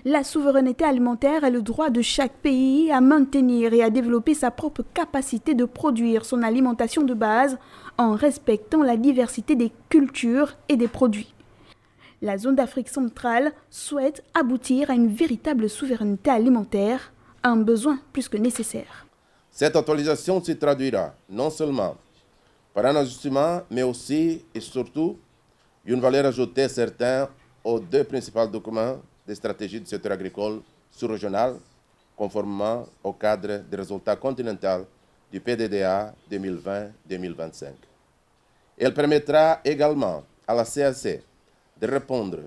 La souveraineté alimentaire est le droit de chaque pays à maintenir et à développer sa propre capacité de produire son alimentation de base en respectant la diversité des cultures et des produits. La zone d'Afrique centrale souhaite aboutir à une véritable souveraineté alimentaire, un besoin plus que nécessaire. Cette actualisation se traduira non seulement par un ajustement, mais aussi et surtout une valeur ajoutée certaine aux deux principaux documents de stratégie du secteur agricole sous-régional, conformément au cadre des résultats continentaux du PDDA 2020-2025. Elle permettra également à la CAC de répondre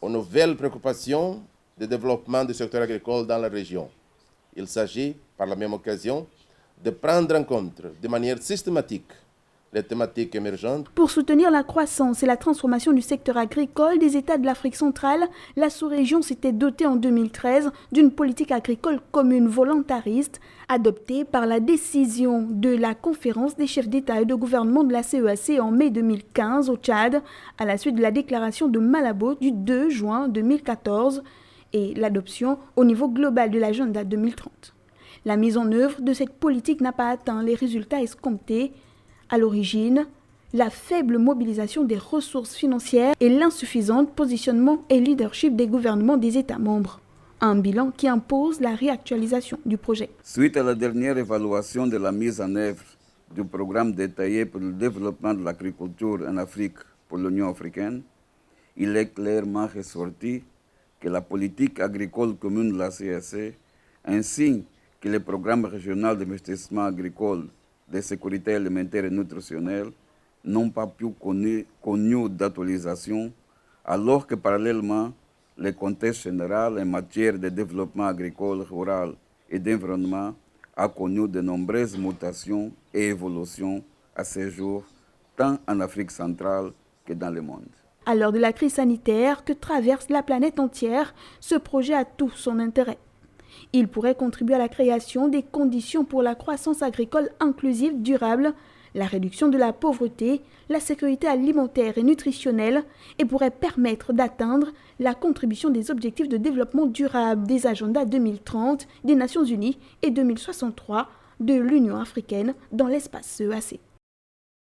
aux nouvelles préoccupations de développement du secteur agricole dans la région. Il s'agit, par la même occasion, de prendre en compte de manière systématique les thématiques émergentes. Pour soutenir la croissance et la transformation du secteur agricole des États de l'Afrique centrale, la sous-région s'était dotée en 2013 d'une politique agricole commune volontariste adoptée par la décision de la conférence des chefs d'État et de gouvernement de la CEAC en mai 2015 au Tchad, à la suite de la déclaration de Malabo du 2 juin 2014 et l'adoption au niveau global de l'agenda 2030. La mise en œuvre de cette politique n'a pas atteint les résultats escomptés. À l'origine, la faible mobilisation des ressources financières et l'insuffisant positionnement et leadership des gouvernements des États membres. Un bilan qui impose la réactualisation du projet. Suite à la dernière évaluation de la mise en œuvre du programme détaillé pour le développement de l'agriculture en Afrique pour l'Union africaine, il est clairement ressorti que la politique agricole commune de la CAC, ainsi que le programme régional d'investissement agricole, de sécurité alimentaire et nutritionnelle n'ont pas pu connu d'actualisation, alors que parallèlement, le contexte général en matière de développement agricole, rural et d'environnement a connu de nombreuses mutations et évolutions à ce jour, tant en Afrique centrale que dans le monde. À l'heure de la crise sanitaire que traverse la planète entière, ce projet a tout son intérêt. Il pourrait contribuer à la création des conditions pour la croissance agricole inclusive durable, la réduction de la pauvreté, la sécurité alimentaire et nutritionnelle et pourrait permettre d'atteindre la contribution des objectifs de développement durable des agendas 2030 des Nations Unies et 2063 de l'Union africaine dans l'espace CEAC.